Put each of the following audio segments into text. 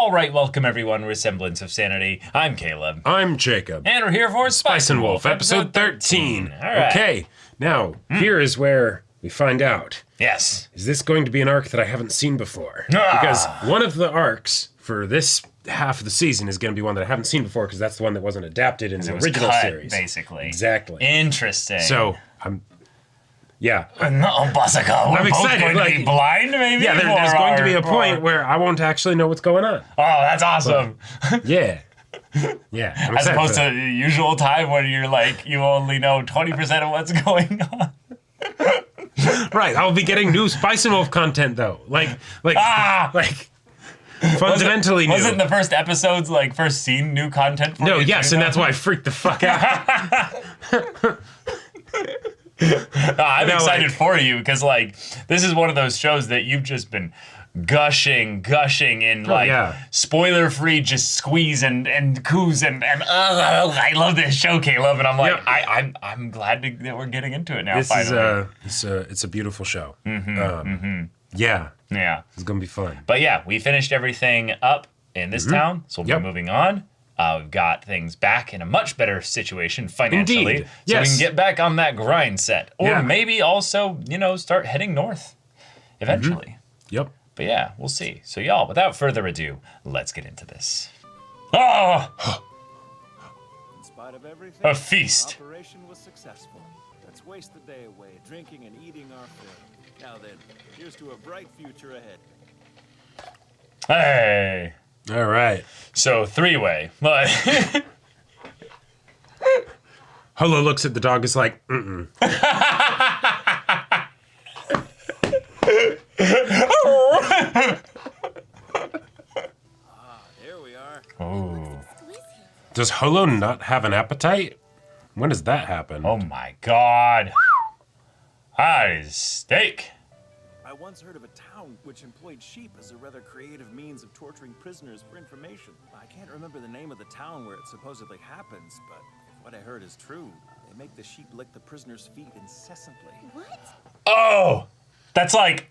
All right, welcome everyone. We're Semblance of Sanity. I'm Caleb. I'm Jacob. And we're here for Spice and Wolf, episode 13. All right. Okay, now, here is where we find out. Yes. Is this going to be an arc that I haven't seen before? Ah. Because one of the arcs for this half of the season is going to be one that I haven't seen before because that's the one that wasn't adapted in the original cut, series. basically. Exactly. Interesting. So, yeah. No, Bussica, we're I'm excited. both going to be blind, maybe? Yeah, there's going to be a point where I won't actually know what's going on. Oh, that's awesome. Yeah. Yeah. I'm As excited opposed for to the usual time when you're like, you only know 20% of what's going on. that. Right. I'll be getting new Spice and Wolf content, though. Fundamentally new. Wasn't the first episode's first scene new content for No, you? yes, and that's why I freaked the fuck out. I'm excited for you because this is one of those shows that you've just been gushing in spoiler-free just squeeze and coos and I love this show, Caleb, and I'm like I'm glad that we're getting into it now. This finally. it's a beautiful show. Yeah. It's gonna be fun. But yeah, we finished everything up in this town, so we'll be moving on. We've got things back in a much better situation financially. Indeed. So we Yes. can get back on that grind set. Or maybe also, start heading north eventually. Yep. But yeah, we'll see. So y'all, without further ado, let's get into this. Oh! In spite of everything, A feast. the operation was successful. Let's waste the day away drinking and eating our fill. Now then, here's to a bright future ahead. Hey! All right. So, three-way. But Holo looks at the dog. Is like, mm-mm. There we are. oh. Does Holo not have an appetite? When does that happen? Oh my god. That is steak. I once heard of a town which employed sheep as a rather creative means of torturing prisoners for information. I can't remember the name of the town where it supposedly happens, but if what I heard is true, they make the sheep lick the prisoners' feet incessantly. What? Oh! That's like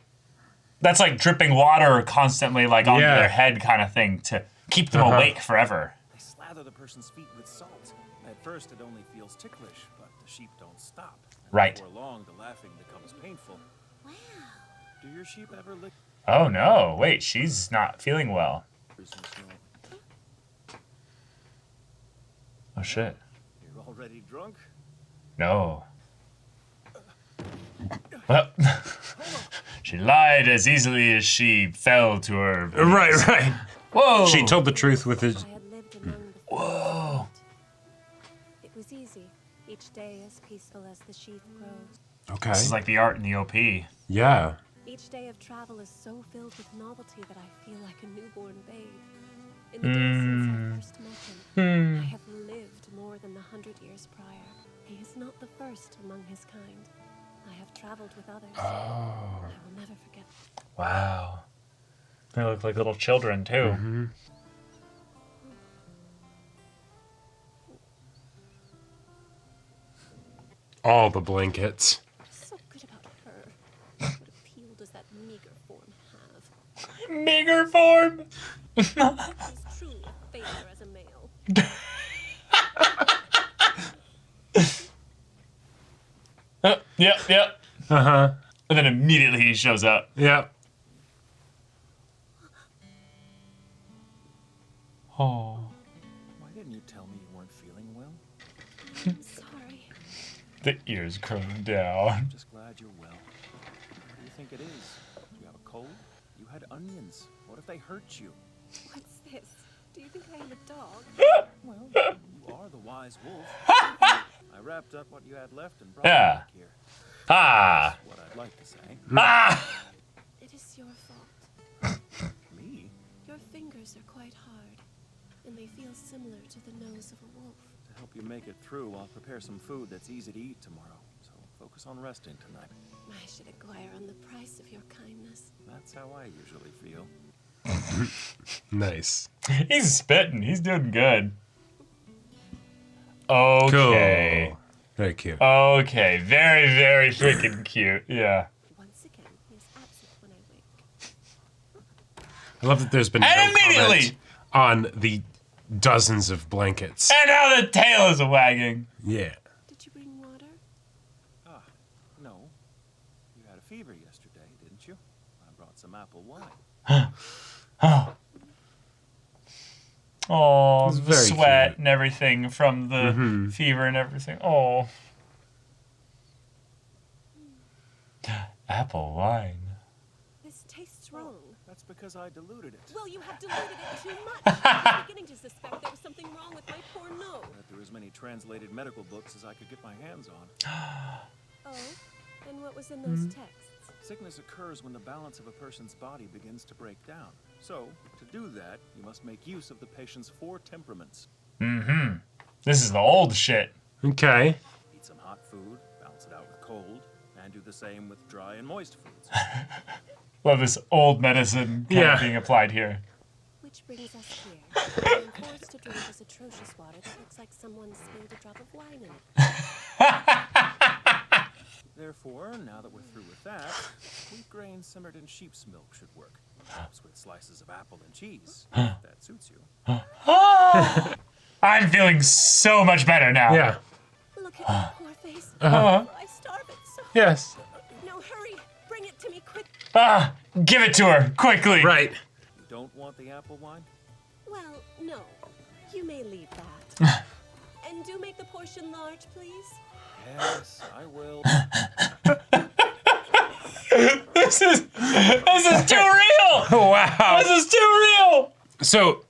dripping water constantly onto their head kind of thing to keep them awake forever. They slather the person's feet with salt. At first, it only feels ticklish, but the sheep don't stop. And Right. Before long, the laughing becomes painful. Wow. Do your sheep ever lick Oh no, wait, she's not feeling well. prisoners' feet? Oh shit. You're already drunk? No. Well, she lied as easily as she fell to her. Right. Whoa! She told the truth with his. I had lived among the Whoa. It was easy. Each day as peaceful as the sheep grows. Okay. This is like the art in the OP. Yeah. Each day of travel is so filled with novelty that I feel like a newborn babe. In the days since I first met him, I have lived more than 100 years prior. He is not the first among his kind. I have traveled with others. Oh. I will never forget. Wow. They look like little children too. All the blankets. So good about her. What appeal does that meager form have? Meager form. He's truly a failure as a male. Yep. Uh-huh. And then immediately he shows up. Yep. Oh. Why didn't you tell me you weren't feeling well? Sorry. The ears curl down. Just glad you're well. What do you think it is? Do you have a cold? You had onions. What if they hurt you? What's this? Do you think I am a dog? Well, you are the wise wolf. I wrapped up what you had left and brought it Yeah. back here. Ah. What I'd like to say. Ah. It is your fault. Me? Your fingers are quite hard, and they feel similar to the nose of a wolf. To help you make it through, I'll prepare some food that's easy to eat tomorrow. So focus on resting tonight. I should inquire on the price of your kindness. That's how I usually feel. Nice. He's spitting. He's doing good. Okay. Cool. Very cute. Okay. Very, very freaking cute. Yeah. Once again, he is absent when I wake. I love that there's been And no immediately! comment on the dozens of blankets. And now the tail is wagging. Yeah. Did you bring water? Ah, no. You had a fever yesterday, didn't you? I brought some apple wine. Oh, the very sweat cute. and everything from the fever and everything. Oh. Apple wine. This tastes wrong. That's because I diluted it. Well, you have diluted it too much. I was beginning to suspect there was something wrong with my poor nose. I read through as many translated medical books as I could get my hands on. Oh? And what was in those texts? Sickness occurs when the balance of a person's body begins to break down. So, to do that, you must make use of the patient's 4 temperaments. This is the old shit. Okay. Eat some hot food, balance it out with cold, and do the same with dry and moist foods. Love this old medicine kind of being applied here. Which brings us here. I'm forced to drink this atrocious water that looks like someone spilled a drop of wine in it. Therefore, now that we're through with that, wheat grain simmered in sheep's milk should work. Perhaps with slices of apple and cheese, if that suits you. I'm feeling so much better now. Yeah. Look at my poor face. Uh-huh. I starve it so. Yes. No, hurry. Bring it to me quick. Give it to her, quickly. Right. You don't want the apple wine? Well, no. You may leave that. And do make the portion large, please. Yes, I will. This is too real. Wow. This is too real. So,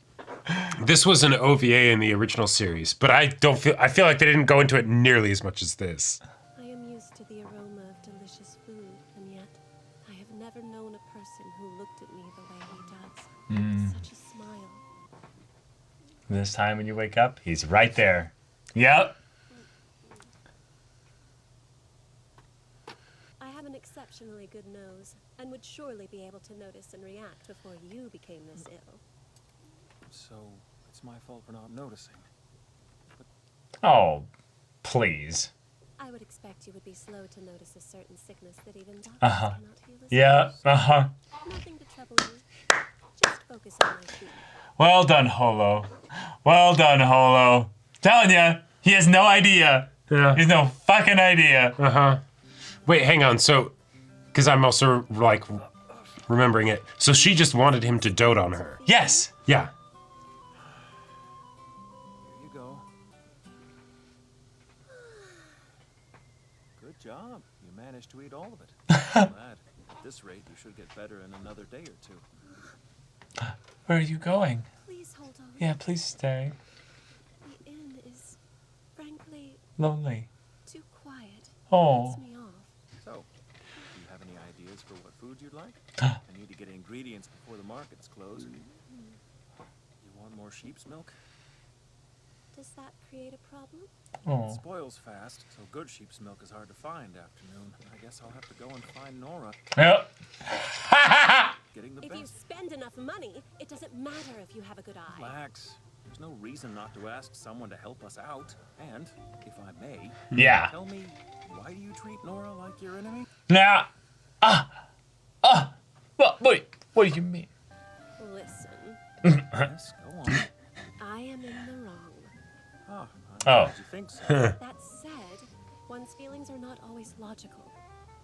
this was an OVA in the original series, but I feel like they didn't go into it nearly as much as this. I am used to the aroma of delicious food, and yet I have never known a person who looked at me the way he does. With such a smile. This time when you wake up, he's right there. Yep. I have an exceptionally good nose, and would surely be able to notice and react before you became this ill. So, it's my fault for not noticing. Oh, please. I would expect you would be slow to notice a certain sickness that even doctors Uh-huh. cannot heal. Yeah. Nothing to trouble you. Just focus on my food. Well done, Holo. Well done, Holo. Telling ya, he has no idea. Yeah. He has no fucking idea. Uh-huh. Wait, hang on. So, because I'm also, like, remembering it. So she just wanted him to dote on her. Yes. Yeah. Here you go. Good job. You managed to eat all of it. I'm glad. At this rate, you should get better in another day or two. Where are you going? Please hold on. Yeah, please stay. The inn is, frankly, Lonely. too quiet. Oh. Puts me off. So, do you have any ideas for what food you'd like? I need to get ingredients before the markets close. You want more sheep's milk? Does that create a problem? It Oh. spoils fast, so good sheep's milk is hard to find afternoon. I guess I'll have to go and find Nora. Yep. Getting the If you best. spend enough money, it doesn't matter if you have a good eye. Relax. There's no reason not to ask someone to help us out. And, if I may, Yeah. tell me, why do you treat Nora like your enemy? Now. What do you mean? Listen, Yes, go on. I am in the wrong. Ah, I'm Oh. glad you think so. That said, one's feelings are not always logical.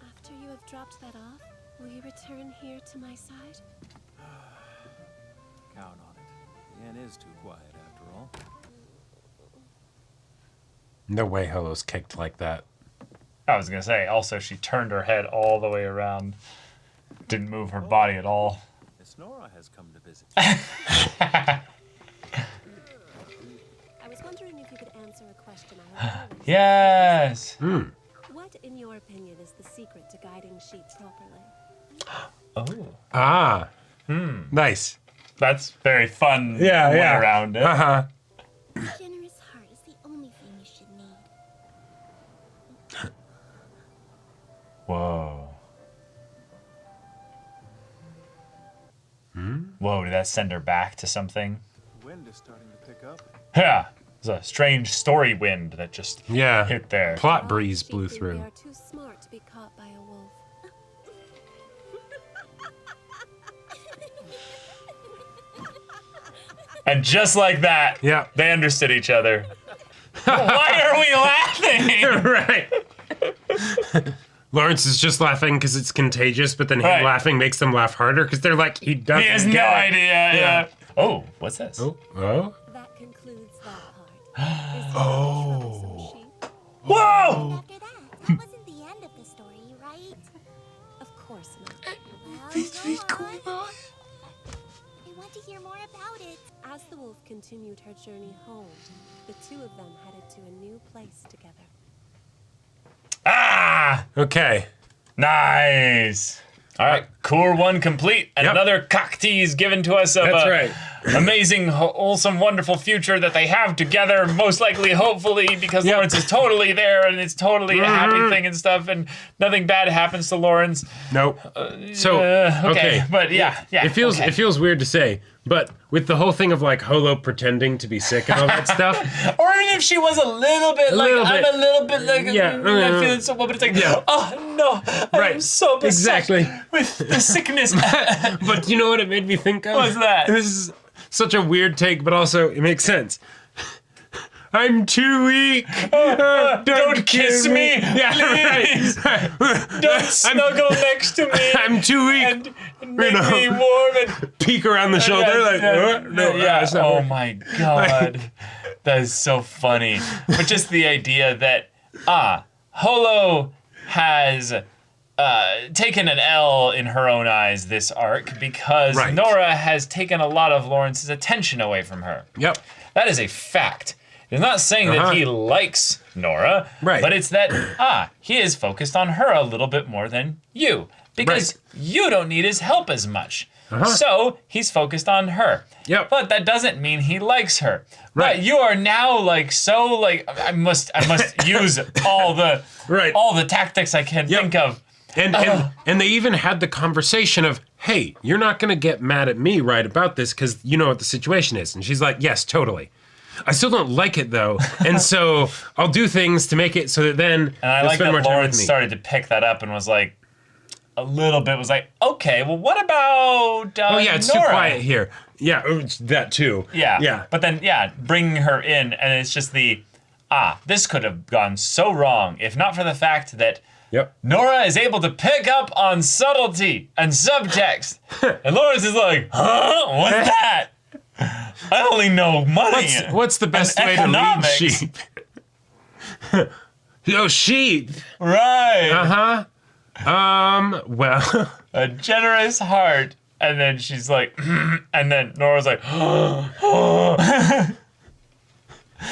After you have dropped that off, will you return here to my side? Count on it. The inn is too quiet after all. No way Holo's kicked like that. I was gonna say. Also, she turned her head all the way around. Didn't move her body at all. Miss Nora has come to visit. I was wondering if you could answer a question I have always. Yes. What, in your opinion, is the secret to guiding sheep properly? Oh. Ah. Nice. That's very fun. Yeah, way yeah. around it. Uh-huh. A generous heart is the only thing you should need. Whoa. Whoa, did that send her back to something? The wind is starting to pick up. Yeah. There's a strange story wind that just Yeah. hit there. Plot All breeze sheep blew think through. They are too smart to be caught by a wolf. And just like that, they understood each other. Why are we laughing? Right. Lawrence is just laughing because it's contagious, but then him laughing makes them laugh harder because they're like, he doesn't He has no idea. Yeah. Oh, what's this? Oh. That concludes that part. Oh. Whoa! After that wasn't the end of the story, right? Of course not. Well, go on. I want to hear more about it. As the wolf continued her journey home, the two of them headed to a new place together. Ah! Okay. Nice. All right, core 1 complete, and another cock tease given to us of amazing, wholesome, wonderful future that they have together, most likely, hopefully, because Lawrence is totally there, and it's totally a happy thing and stuff, and nothing bad happens to Lawrence. Nope. Okay, but yeah. It feels weird to say, but with the whole thing of like Holo pretending to be sick and all that stuff, or even if she was a little bit I'm a little bit like I'm feeling so well, but it's like oh no, I'm so exactly with the sickness. But you know what it made me think of? What's that? This is such a weird take, but also it makes sense. I'm too weak. Don't kiss me. Yeah, please. right. Don't snuggle next to me. I'm too weak. And make me warm and peek around the shoulder. Oh my god, that is so funny. But just the idea that Holo has taken an L in her own eyes this arc because Nora has taken a lot of Lawrence's attention away from her. Yep. That is a fact. It's not saying that he likes Nora, but it's that, he is focused on her a little bit more than you. Because you don't need his help as much. So he's focused on her. Yep. But that doesn't mean he likes her. Right. But you are now like so like I must use all the tactics I can think of. And they even had the conversation of, hey, you're not gonna get mad at me about this because you know what the situation is. And she's like, yes, totally. I still don't like it though, and so I'll do things to make it so that then. And I like that Lawrence started to pick that up and was like, a little bit was like, okay, well, what about it's Nora? too quiet here. Yeah, that too. Yeah. But then, bringing her in, and it's just this could have gone so wrong if not for the fact that Nora is able to pick up on subtlety and subtext, and Lawrence is like, what's that? I only know money. What's the best way to lead sheep? Sheep. Right. Well. A generous heart. And then she's like, and then Nora's like, and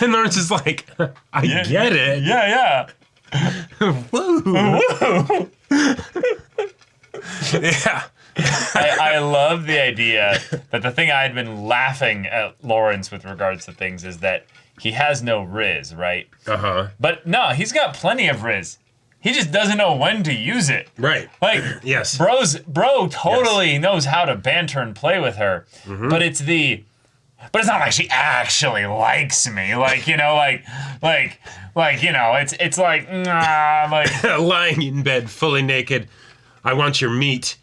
Lawrence is like, I get it. Yeah. Woo. Yeah. I love the idea that the thing I had been laughing at Lawrence with regards to things is that he has no Riz, right? But no, he's got plenty of Riz. He just doesn't know when to use it. Right. Like, yes. Bro totally knows how to banter and play with her, but it's not like she actually likes me. Like, you know, it's like, lying in bed fully naked. I want your meat.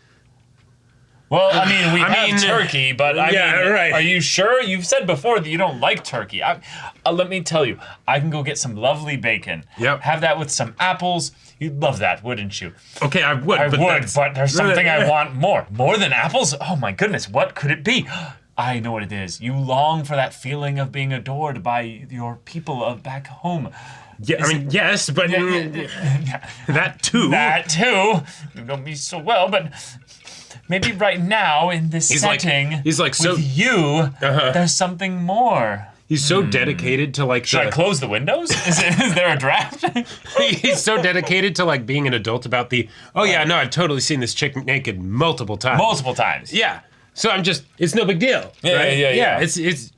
Well, I mean, we have turkey, but are you sure? You've said before that you don't like turkey. Let me tell you, I can go get some lovely bacon. Yep. Have that with some apples. You'd love that, wouldn't you? Okay, I would. But there's something I want more. More than apples? Oh my goodness, what could it be? I know what it is. You long for that feeling of being adored by your people of back home. Yeah, yes, but that too. That too. You know me so well, but maybe right now in this setting, with you, there's something more. He's so dedicated to Should I close the windows? Is there a draft? He's so dedicated to being an adult about I've totally seen this chick naked multiple times. Multiple times. Yeah. So it's no big deal. Yeah. It's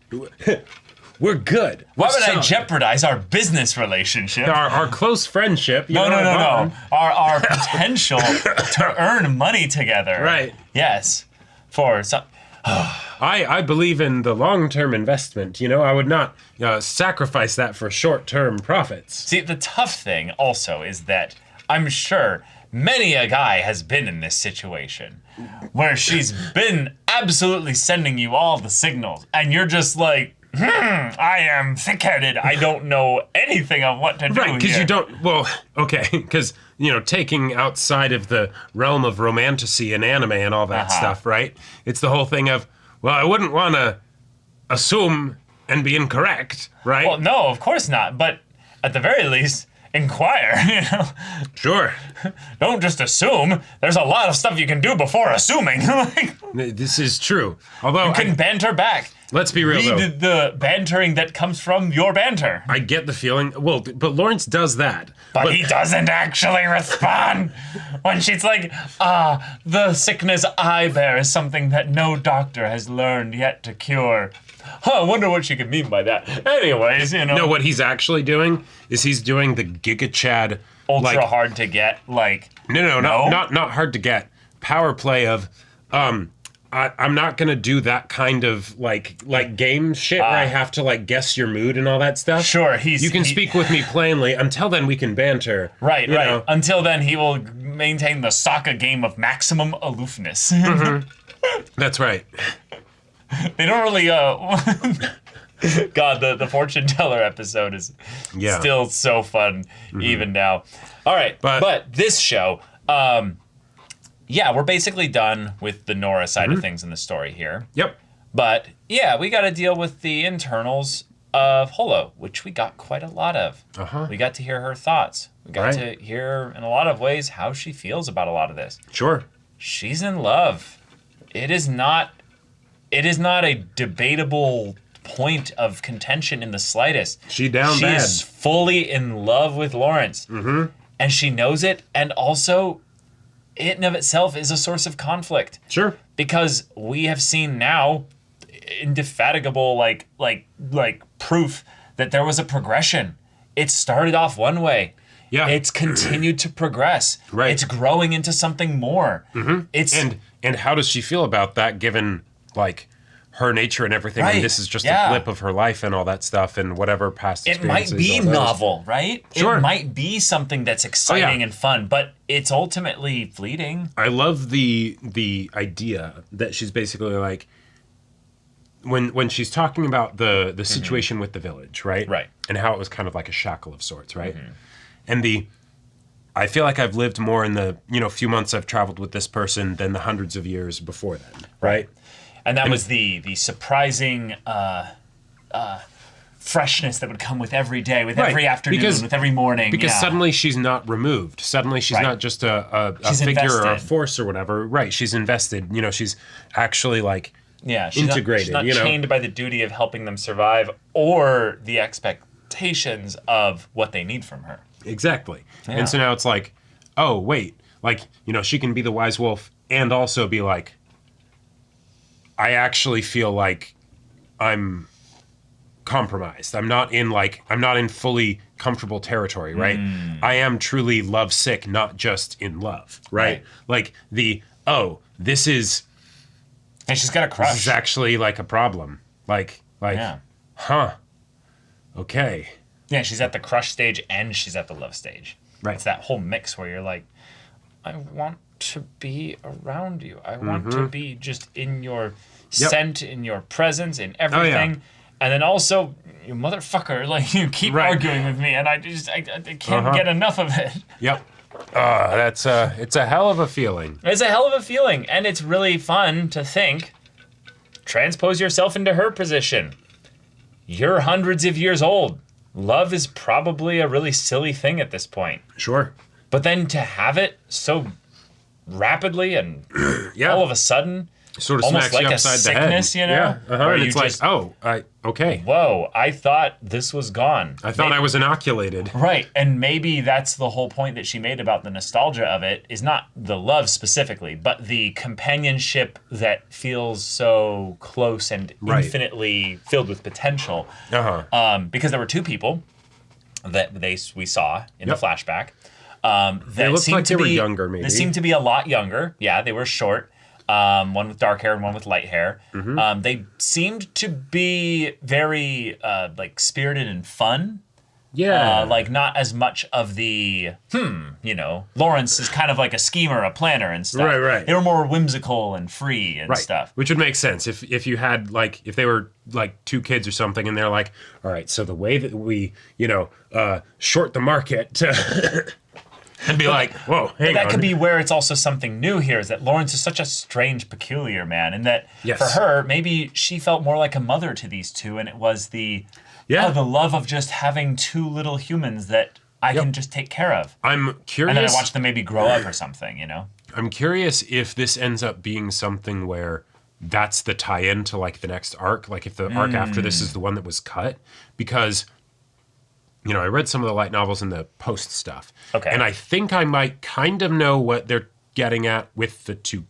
we're good. Why would I jeopardize our business relationship? Our close friendship. No. Our potential to earn money together. Right. Yes. For some. I believe in the long-term investment. I would not sacrifice that for short-term profits. See, the tough thing also is that I'm sure many a guy has been in this situation where she's been absolutely sending you all the signals and you're just like, I am thick-headed. I don't know anything of what to do Right, because you don't, well, okay, because, taking outside of the realm of romantasy and anime and all that stuff, right? It's the whole thing of, well, I wouldn't want to assume and be incorrect, right? Well, no, of course not. But at the very least, inquire, Sure. Don't just assume. There's a lot of stuff you can do before assuming. This is true. Although You can banter back. Let's be real, though. Read the bantering that comes from your banter. I get the feeling, well, but Lawrence does that. But he doesn't actually respond when she's like, the sickness I bear is something that no doctor has learned yet to cure. I wonder what she could mean by that. Anyways, No, what he's actually doing is he's doing the Giga Chad ultra hard to get, No, not hard to get. Power play of, I'm not gonna do that kind of like game shit where I have to guess your mood and all that stuff. Sure, you can speak with me plainly. Until then, we can banter. Right, you right. know. Until then, he will maintain the Sokka game of maximum aloofness. That's right. They don't really. God, the fortune teller episode is still so fun even now. All right, but this show. We're basically done with the Nora side of things in the story here. Yep. But we got to deal with the internals of Holo, which we got quite a lot of. We got to hear her thoughts. We got to hear, in a lot of ways, how she feels about a lot of this. Sure. She's in love. It is not a debatable point of contention in the slightest. She bad. Is fully in love with Lawrence. And she knows it, and also it in of itself is a source of conflict. Sure. Because we have seen now indefatigable proof that there was a progression. It started off one way. Yeah. It's continued to progress. Right. It's growing into something more. It's and how does she feel about that given her nature and everything? Right. And this is just a blip of her life and all that stuff and whatever past experiences. It might be novel, right? Sure. It might be something that's exciting and fun, but it's ultimately fleeting. I love the idea that she's basically when she's talking about the situation with the village, right? Right. And how it was kind of like a shackle of sorts, right? And I feel like I've lived more in the few months I've traveled with this person than the hundreds of years before then, right? And that was the surprising freshness that would come with every day, with every afternoon, with every morning. Because suddenly she's not removed. Suddenly she's not just a figure invested. or a force or whatever. Right. She's invested. She's actually she's integrated. Not, she's not chained by the duty of helping them survive or the expectations of what they need from her. Exactly. Yeah. And so now it's oh, wait. She can be the wise wolf and also be I actually feel like I'm compromised. I'm not in fully comfortable territory, right? I am truly love sick, not just in love, right? This is... And she's got a crush. This is actually a problem. Okay. Yeah, she's at the crush stage and she's at the love stage. Right. It's that whole mix where you're I want to be around you. I want to be just in your scent, in your presence, in everything. Oh, yeah. And then also, you motherfucker, you keep arguing with me, and I can't get enough of it. Yep. It's a hell of a feeling. It's a hell of a feeling, and it's really fun to think. Transpose yourself into her position. You're hundreds of years old. Love is probably a really silly thing at this point. Sure. But then to have it so rapidly and all of a sudden, sort of almost smacks you like a upside sickness, the head. where And you it's just, okay. whoa, I thought this was gone. I thought I was inoculated. Right, and maybe that's the whole point that she made about the nostalgia of it, is not the love specifically, but the companionship that feels so close and infinitely filled with potential. Because there were two people that we saw in the flashback. They looked like they were younger, maybe. They seemed to be a lot younger. Yeah, they were short. One with dark hair and one with light hair. They seemed to be very spirited and fun. Yeah. Like not as much of the, Lawrence is kind of like a schemer, a planner and stuff. Right. They were more whimsical and free and stuff. Which would make sense if you had like, if they were like 2 kids or something and they're like, all right, so the way that we, short the market to and be like, whoa, hang on. That could be where it's also something new here, is that Lawrence is such a strange, peculiar man, and that for her, maybe she felt more like a mother to these two, and it was the love of just having 2 little humans that I can just take care of. I'm curious. And then I watch them maybe grow up or something, I'm curious if this ends up being something where that's the tie-in to like the next arc, like if the arc after this is the one that was cut, because I read some of the light novels and the post stuff. Okay. And I think I might kind of know what they're getting at with the 2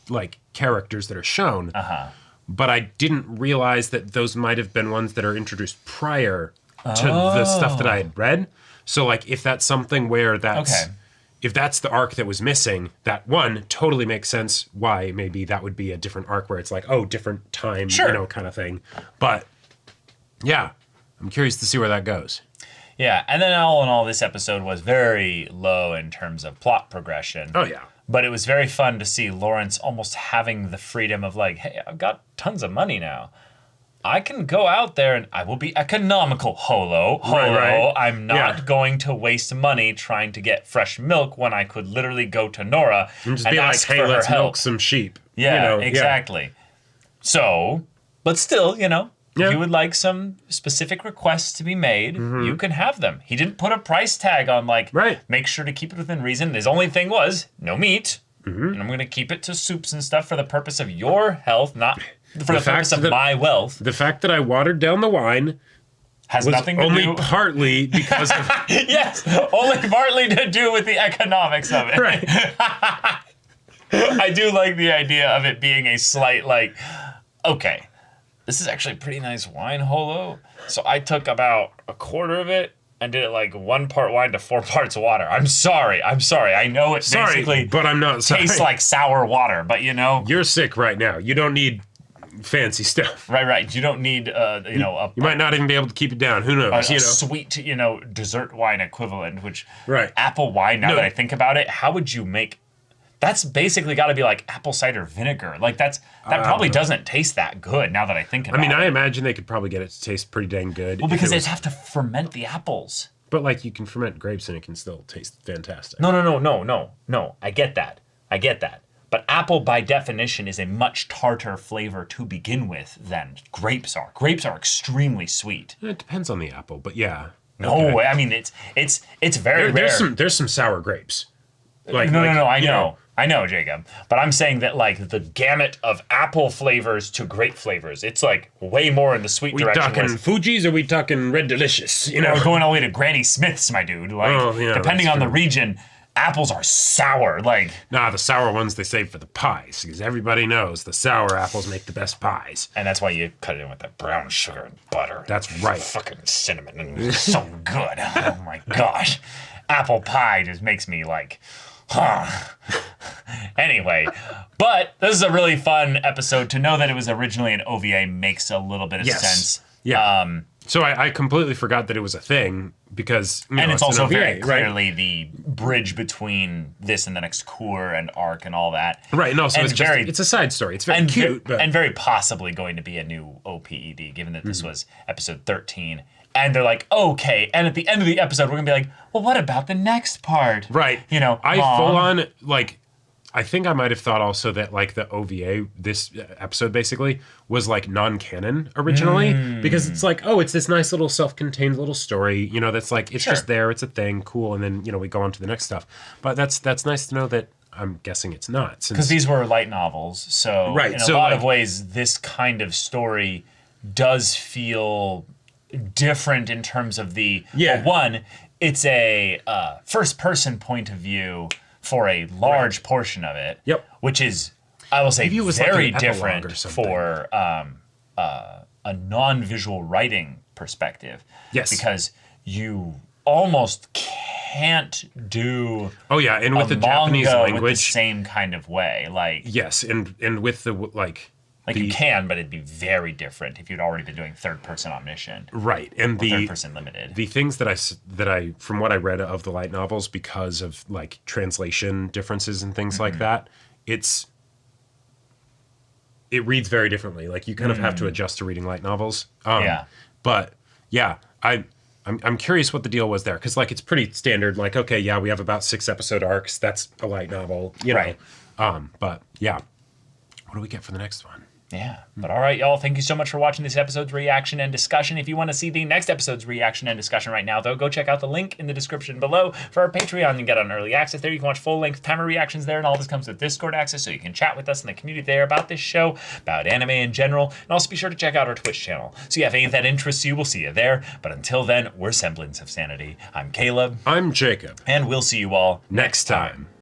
like characters that are shown. But I didn't realize that those might have been ones that are introduced prior to the stuff that I had read. So like if that's something where if that's the arc that was missing, that one totally makes sense why maybe that would be a different arc where it's like, different time, kind of thing. But yeah, I'm curious to see where that goes. Yeah, and then all in all, this episode was very low in terms of plot progression. Oh, yeah. But it was very fun to see Lawrence almost having the freedom of like, hey, I've got tons of money now. I can go out there and I will be economical, Holo. Right. I'm not going to waste money trying to get fresh milk when I could literally go to Nora and just and be ask like, hey, for let's her help. milk some sheep. Yeah, exactly. So, but still, if you would like some specific requests to be made, you can have them. He didn't put a price tag on make sure to keep it within reason. His only thing was no meat. And I'm going to keep it to soups and stuff for the purpose of your health, not for the purpose of my wealth. The fact that I watered down the wine has was nothing to only do partly because of yes, only partly to do with the economics of it. Right. I do like the idea of it being a slight okay, this is actually pretty nice wine, Holo. So I took about a quarter of it and did it 1 part wine to 4 parts water. I'm sorry. I know it basically but I'm not sorry. Tastes like sour water, but You're sick right now. You don't need fancy stuff. Right. You don't need you might not even be able to keep it down. Who knows? A sweet, dessert wine equivalent, which right. Apple wine, now that I think about it, how would you make that's basically got to be like apple cider vinegar. That probably doesn't taste that good now that I think about it. I imagine they could probably get it to taste pretty dang good. Well, because they'd have to ferment the apples. But you can ferment grapes and it can still taste fantastic. No. I get that. But apple, by definition, is a much tartar flavor to begin with than grapes are. Grapes are extremely sweet. It depends on the apple, but yeah. No, okay. It's very rare. There's some sour grapes. No, I know, Jacob. But I'm saying that the gamut of apple flavors to grape flavors, it's way more in the sweet direction. We talking Fuji's or we talking Red Delicious? We're going all the way to Granny Smith's, my dude. Depending on the region, apples are sour. Nah, the sour ones they save for the pies, because everybody knows the sour apples make the best pies. And that's why you cut it in with that brown sugar and butter. That's right. Fucking cinnamon, and it's so good. Oh my gosh. Apple pie just makes me Anyway, but this is a really fun episode. To know that it was originally an OVA makes a little bit of sense. Yeah. So I completely forgot that it was a thing because and it's also OVA, very clearly the bridge between this and the next cour and arc and all that. Right, and also it's a side story. It's very cute. And very possibly going to be a new OPED, given that this was episode 13. And they're like, okay. And at the end of the episode, we're going to be like, well, what about the next part? Right. I full on, I think I might have thought also that the OVA, this episode basically, was non-canon originally. Because it's it's this nice little self-contained little story, that's it's just there, it's a thing, cool. And then, we go on to the next stuff. But that's nice to know that I'm guessing it's not. Because these were light novels. So in a lot of ways, this kind of story does feel different in terms of the one, it's a first-person point of view for a large portion of it. Yep. Which is, I will say, very different for a non-visual writing perspective. Yes. Because you almost can't do and with the Japanese language with the same kind of way. Yes, and with the Like you can, but it'd be very different if you'd already been doing third-person omniscient. Right, and the third-person limited. The things that I from what I read of the light novels, because of like translation differences and things like that, it reads very differently. Like you kind of have to adjust to reading light novels. But yeah, I'm curious what the deal was there, because like it's pretty standard. Like, okay, yeah, we have about 6 episode arcs. That's a light novel, you know. But yeah, what do we get for the next one? Yeah. But all right, y'all, thank you so much for watching this episode's reaction and discussion. If you want to see the next episode's reaction and discussion right now, though, go check out the link in the description below for our Patreon and get on early access there. You can watch full-length timer reactions there, and all this comes with Discord access, so you can chat with us in the community there about this show, about anime in general, and also be sure to check out our Twitch channel. So yeah, if any of that interests you, we'll see you there. But until then, we're Semblance of Sanity. I'm Caleb. I'm Jacob. And we'll see you all next time.